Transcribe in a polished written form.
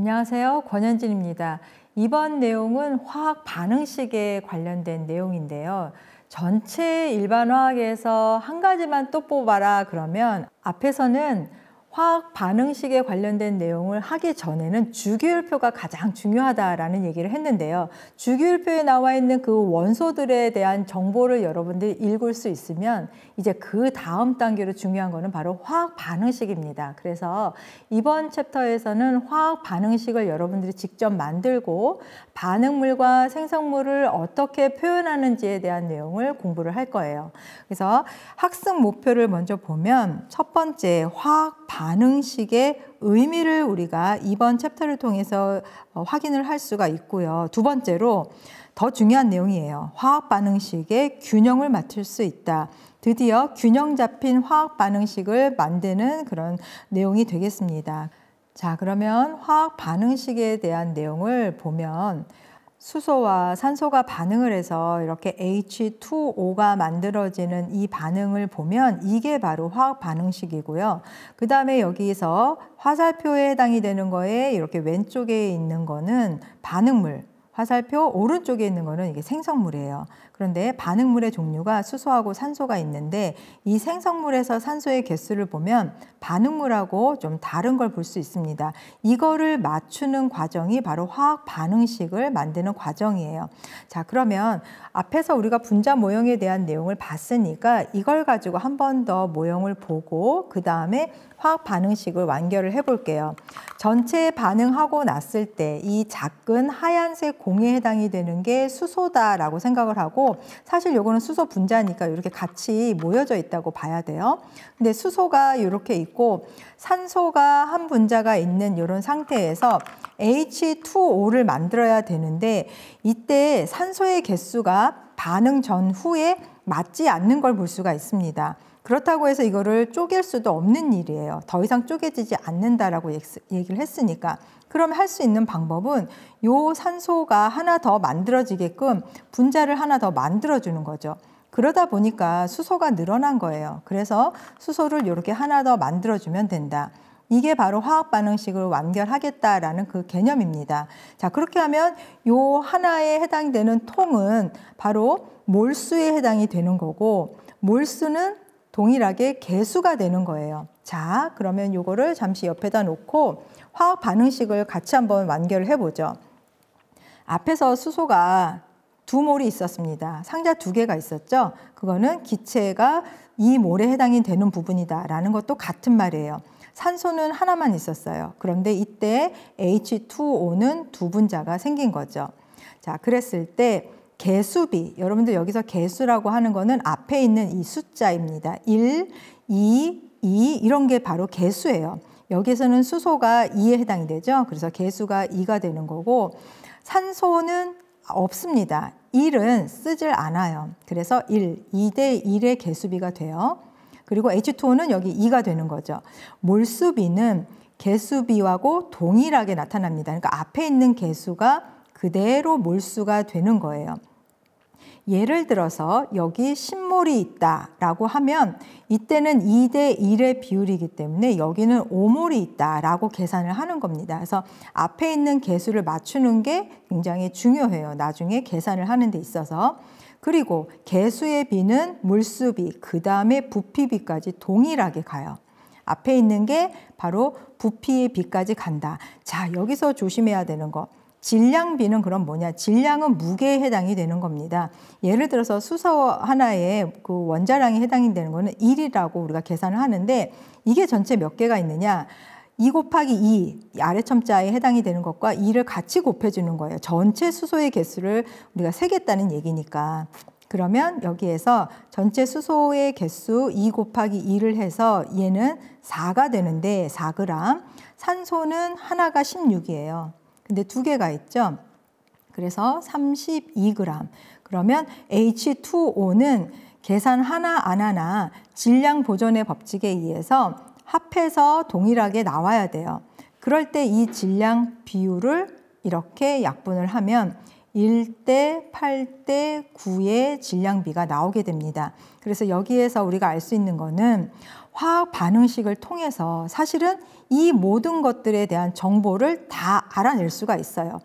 안녕하세요. 권현진입니다. 이번 내용은 화학 반응식에 관련된 내용인데요. 전체 일반 화학에서 한 가지만 또 뽑아라 그러면 앞에서는 화학 반응식에 관련된 내용을 하기 전에는 주기율표가 가장 중요하다라는 얘기를 했는데요. 주기율표에 나와 있는 그 원소들에 대한 정보를 여러분들이 읽을 수 있으면 이제 그 다음 단계로 중요한 거는 바로 화학 반응식입니다. 그래서 이번 챕터에서는 화학 반응식을 여러분들이 직접 만들고 반응물과 생성물을 어떻게 표현하는지에 대한 내용을 공부를 할 거예요. 그래서 학습 목표를 먼저 보면 첫 번째 화학 반응식의 의미를 우리가 이번 챕터를 통해서 확인을 할 수가 있고요. 두 번째로 더 중요한 내용이에요. 화학 반응식의 균형을 맞출 수 있다. 드디어 균형 잡힌 화학 반응식을 만드는 그런 내용이 되겠습니다. 자, 그러면 화학 반응식에 대한 내용을 보면 수소와 산소가 반응을 해서 이렇게 H2O가 만들어지는 이 반응을 보면 이게 바로 화학 반응식이고요. 그 다음에 여기서 화살표에 해당이 되는 거에 이렇게 왼쪽에 있는 거는 반응물, 화살표 오른쪽에 있는 거는 이게 생성물이에요. 그런데 반응물의 종류가 수소하고 산소가 있는데 이 생성물에서 산소의 개수를 보면 반응물하고 좀 다른 걸 볼 수 있습니다. 이거를 맞추는 과정이 바로 화학 반응식을 만드는 과정이에요. 자, 그러면 앞에서 우리가 분자 모형에 대한 내용을 봤으니까 이걸 가지고 한 번 더 모형을 보고 그 다음에 화학 반응식을 완결을 해볼게요. 전체 반응하고 났을 때 이 작은 하얀색 공에 해당이 되는 게 수소다라고 생각을 하고 사실 요거는 수소 분자니까 이렇게 같이 모여져 있다고 봐야 돼요. 근데 수소가 이렇게 있고 산소가 한 분자가 있는 이런 상태에서 H2O를 만들어야 되는데 이때 산소의 개수가 반응 전후에 맞지 않는 걸 볼 수가 있습니다. 그렇다고 해서 이거를 쪼갤 수도 없는 일이에요. 더 이상 쪼개지지 않는다라고 얘기를 했으니까. 그럼 할 수 있는 방법은 요 산소가 하나 더 만들어지게끔 분자를 하나 더 만들어주는 거죠. 그러다 보니까 수소가 늘어난 거예요. 그래서 수소를 이렇게 하나 더 만들어주면 된다. 이게 바로 화학 반응식을 완결하겠다라는 그 개념입니다. 자, 그렇게 하면 요 하나에 해당되는 통은 바로 몰수에 해당이 되는 거고 몰수는 동일하게 개수가 되는 거예요. 자, 그러면 요거를 잠시 옆에다 놓고 화학 반응식을 같이 한번 완결을 해보죠. 앞에서 수소가 2몰이 있었습니다. 상자 2개가 있었죠. 그거는 기체가 2몰에 해당이 되는 부분이다라는 것도 같은 말이에요. 산소는 하나만 있었어요. 그런데 이때 H2O는 2분자가 생긴 거죠. 자, 그랬을 때 개수비, 여러분들 여기서 개수라고 하는 거는 앞에 있는 이 숫자입니다. 1, 2, 2 이런 게 바로 개수예요. 여기서는 수소가 2에 해당이 되죠. 그래서 개수가 2가 되는 거고 산소는 없습니다. 1은 쓰질 않아요. 그래서 1, 2대 1의 개수비가 돼요. 그리고 H2O는 여기 2가 되는 거죠. 몰수비는 개수비하고 동일하게 나타납니다. 그러니까 앞에 있는 개수가 그대로 몰수가 되는 거예요. 예를 들어서 여기 10몰이 있다라고 하면 이때는 2대 1의 비율이기 때문에 여기는 5몰이 있다라고 계산을 하는 겁니다. 그래서 앞에 있는 개수를 맞추는 게 굉장히 중요해요. 나중에 계산을 하는 데 있어서. 그리고 개수의 비는 물수비, 그 다음에 부피비까지 동일하게 가요. 앞에 있는 게 바로 부피의 비까지 간다. 자, 여기서 조심해야 되는 거. 질량비는 그럼 뭐냐? 질량은 무게에 해당이 되는 겁니다. 예를 들어서 수소 하나에 그 원자량이 해당이 되는 거는 1이라고 우리가 계산을 하는데 이게 전체 몇 개가 있느냐? 2 곱하기 2, 아래 첨자에 해당이 되는 것과 2를 같이 곱해주는 거예요. 전체 수소의 개수를 우리가 세겠다는 얘기니까. 그러면 여기에서 전체 수소의 개수 2 곱하기 2를 해서 얘는 4가 되는데 4g, 산소는 하나가 16이에요. 근데 2개가 있죠. 그래서 32g. 그러면 H2O는 계산 하나 안 하나 질량 보존의 법칙에 의해서 합해서 동일하게 나와야 돼요. 그럴 때 이 질량 비율을 이렇게 약분을 하면 1대 8대 9의 질량비가 나오게 됩니다. 그래서 여기에서 우리가 알 수 있는 거는 화학 반응식을 통해서 사실은 이 모든 것들에 대한 정보를 다 알아낼 수가 있어요.